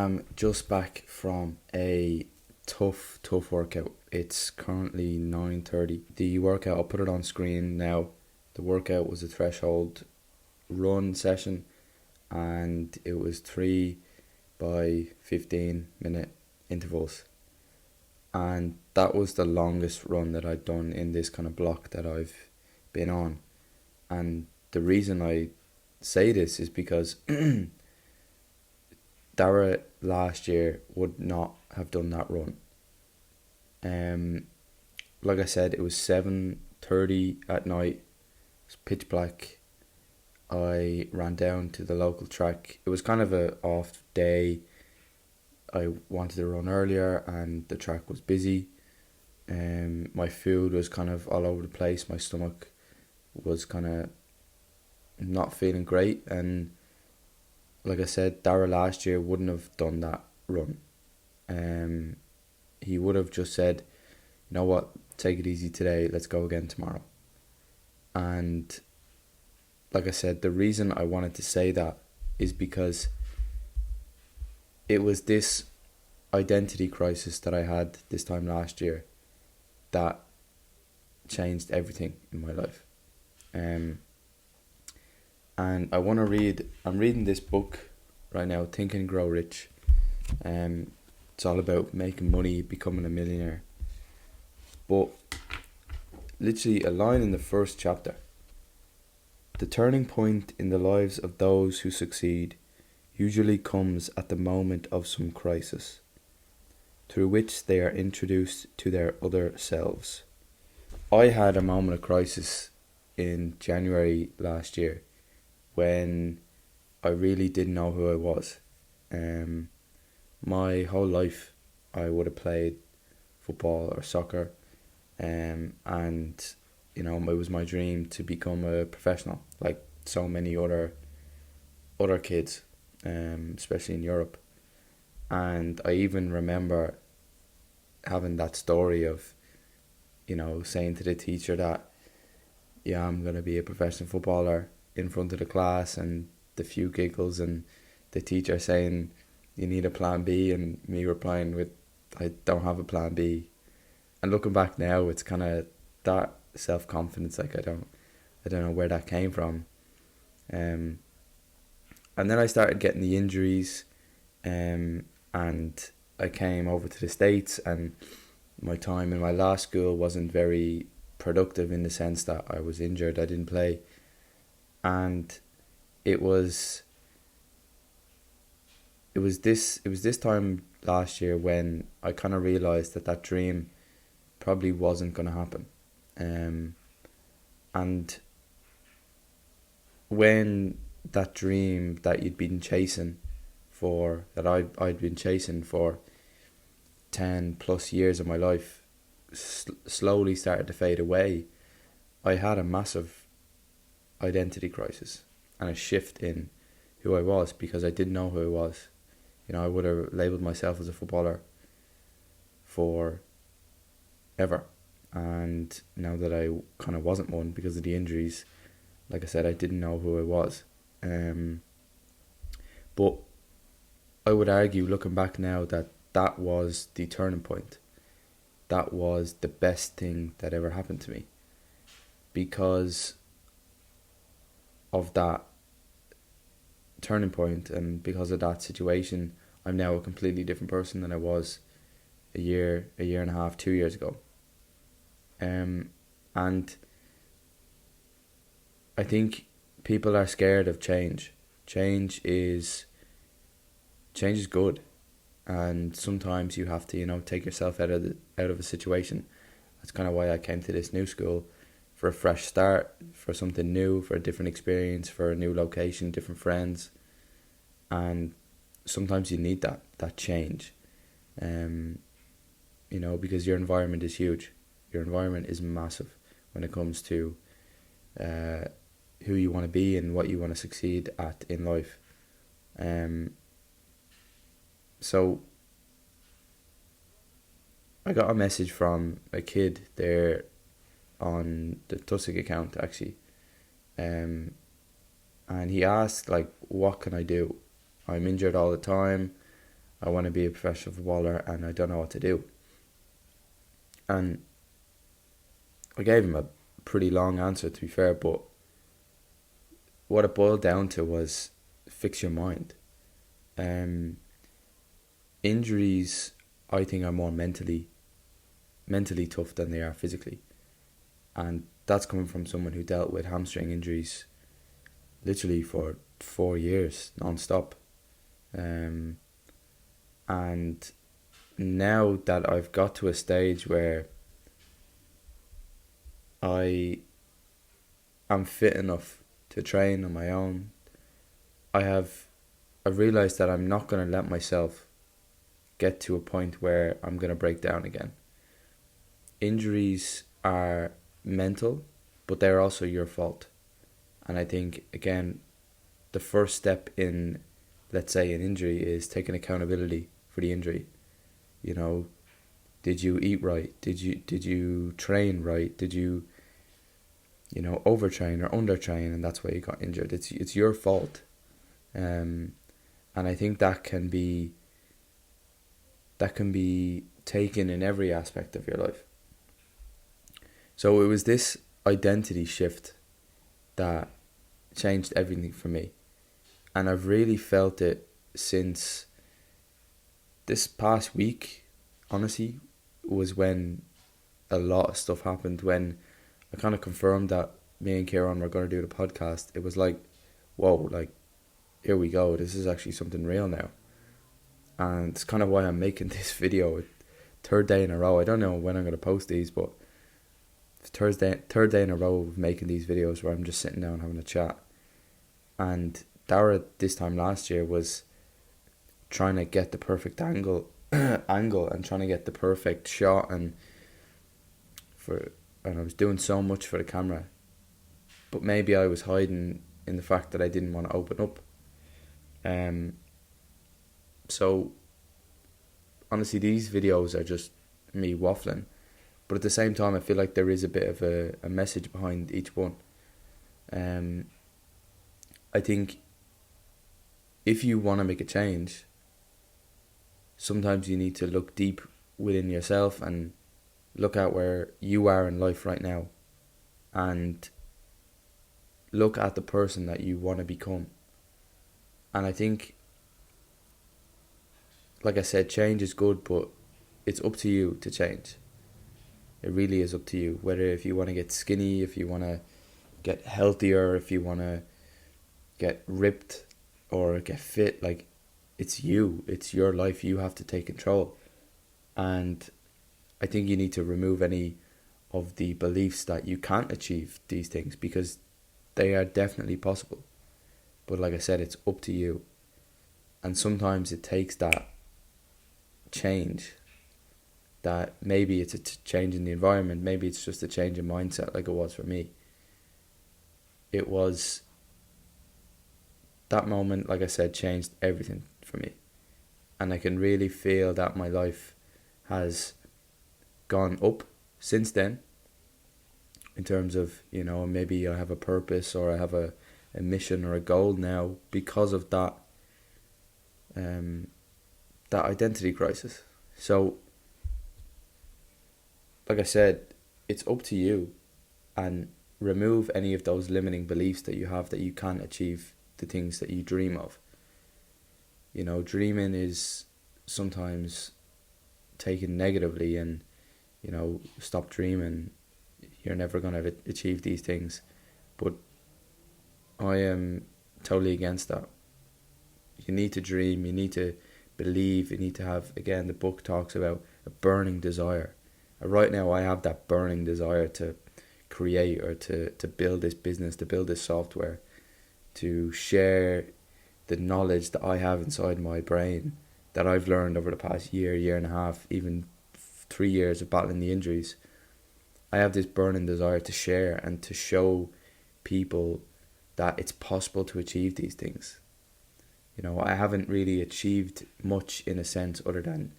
am just back from a tough workout. It's currently 9:30. The workout, I'll put it on screen now. The workout was a threshold run session, and it was 3 by 15 minute intervals. And that was the longest run that I'd done in this kind of block that I've been on. And the reason I say this is because Dara last year would not have done that run. Like I said, it was 7:30 at night. It was pitch black. I ran down to the local track. It was kind of a off day. I wanted to run earlier and the track was busy. My food was kind of all over the place. My stomach was kind of not feeling great, and like I said, Dara last year wouldn't have done that run. He would have just said, you know what, take it easy today, let's go again tomorrow. And like I said, the reason I wanted to say that is because it was this identity crisis that I had this time last year that changed everything in my life. And I'm reading this book right now, Think and Grow Rich. It's all about making money, becoming a millionaire. But literally a line in the first chapter: the turning point in the lives of those who succeed usually comes at the moment of some crisis, through which they are introduced to their other selves. I had a moment of crisis in January last year when I really didn't know who I was. My whole life I would have played football or soccer, and it was my dream to become a professional, like so many other kids, especially in Europe. And I even remember having that story of, saying to the teacher that, yeah, I'm going to be a professional footballer in front of the class, and the few giggles, and the teacher saying, you need a plan B, and me replying with, I don't have a plan B. And looking back now, it's kind of that self-confidence, like I don't know where that came from. And then I started getting the injuries, and I came over to the States, and my time in my last school wasn't very productive in the sense that I was injured, I didn't play. And it was this time last year when I kind of realised that dream probably wasn't going to happen. And when that dream that I'd been chasing for 10 plus years of my life slowly started to fade away, I had a massive identity crisis and a shift in who I was, because I didn't know who I was. I would have labelled myself as a footballer for ever, and now that I kind of wasn't one because of the injuries, like I said, I didn't know who I was. But I would argue, looking back now, that was the turning point. That was the best thing that ever happened to me, because of that turning point, and because of that situation, I'm now a completely different person than I was a year and a half, 2 years ago. And I think people are scared of change. Change is good, and sometimes you have to, take yourself out of a situation. That's kind of why I came to this new school, for a fresh start, for something new, for a different experience, for a new location, different friends. And sometimes you need that change, because your environment is huge. Your environment is massive when it comes to who you want to be and what you want to succeed at in life. So I got a message from a kid there on the TOSIG account, actually, and he asked, like, what can I do? I'm injured all the time. I want to be a professional footballer and I don't know what to do. And I gave him a pretty long answer, to be fair, but what it boiled down to was fix your mind. Injuries, I think, are more mentally tough than they are physically. And that's coming from someone who dealt with hamstring injuries literally for 4 years non-stop. And now that I've got to a stage where I am fit enough to train on my own, I've realised that I'm not going to let myself get to a point where I'm going to break down again. Injuries are mental, but they're also your fault. And I think, again, the first step in, let's say, an injury is taking accountability for the injury. You know, did you eat right? Did you train right? Did you overtrain or undertrain, and that's why you got injured? It's your fault. And I think that can be taken in every aspect of your life. So it was this identity shift that changed everything for me. And I've really felt it since this past week, honestly, was when a lot of stuff happened. When I kind of confirmed that me and Kieran were going to do the podcast, it was like, whoa, like, here we go. This is actually something real now. And it's kind of why I'm making this video. Third day in a row. I don't know when I'm going to post these, but third day in a row of making these videos where I'm just sitting down having a chat. And Dara this time last year was trying to get the perfect angle and trying to get the perfect shot, and I was doing so much for the camera, but maybe I was hiding in the fact that I didn't want to open up. So honestly, these videos are just me waffling, but at the same time I feel like there is a bit of a message behind each one. I think if you want to make a change, sometimes you need to look deep within yourself and look at where you are in life right now and look at the person that you want to become. And I think, like I said, change is good, but it's up to you to change. It really is up to you. Whether if you want to get skinny, if you want to get healthier, if you want to get ripped or get fit, like, it's you. It's your life. You have to take control. And I think you need to remove any of the beliefs that you can't achieve these things, because they are definitely possible. But like I said, it's up to you. And sometimes it takes that change, that maybe it's a change in the environment, maybe it's just a change in mindset, like it was for me. It was that moment, like I said, changed everything for me. And I can really feel that my life has gone up since then, in terms of, maybe I have a purpose or I have a mission or a goal now because of that that identity crisis. So like I said, it's up to you, and remove any of those limiting beliefs that you have that you can't achieve the things that you dream of. Dreaming is sometimes taken negatively, and stop dreaming, you're never going to achieve these things. But I am totally against that. You need to dream, you need to believe, you need to have, again, the book talks about a burning desire. Right now I have that burning desire to create, or to build this business, to build this software, to share the knowledge that I have inside my brain that I've learned over the past year and a half, even 3 years of battling the injuries. I have this burning desire to share and to show people that it's possible to achieve these things. I haven't really achieved much in a sense, other than,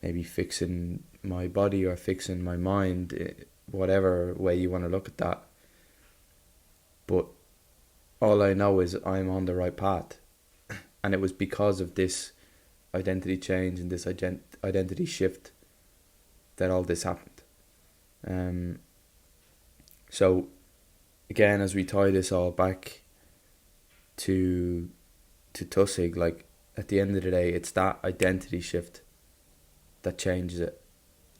maybe fixing my body or fixing my mind, whatever way you want to look at that. But all I know is I'm on the right path. And it was because of this identity change and this identity shift that all this happened. So again, as we tie this all back to TOSIG, like at the end of the day, it's that identity shift that changes it,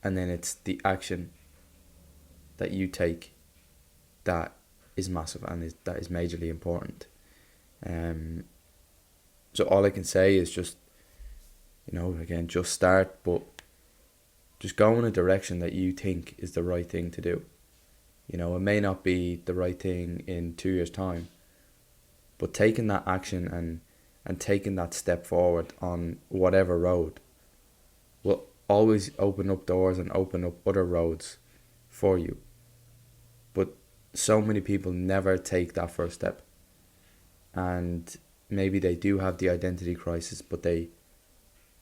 and then it's the action that you take that is massive and that is majorly important. So all I can say is just, again, just start, but just go in a direction that you think is the right thing to do. It may not be the right thing in 2 years' time, but taking that action and taking that step forward on whatever road will always open up doors and open up other roads for you. But so many people never take that first step, and maybe they do have the identity crisis, but they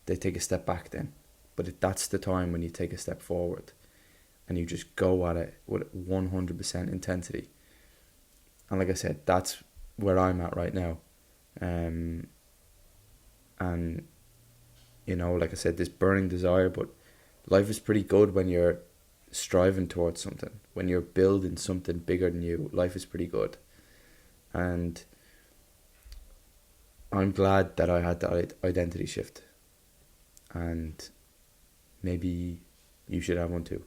take a step back then. But that's the time when you take a step forward and you just go at it with 100% intensity. And like I said, that's where I'm at right now. And like I said, this burning desire, but life is pretty good when you're striving towards something. When you're building something bigger than you, life is pretty good. And I'm glad that I had that identity shift. And maybe you should have one too.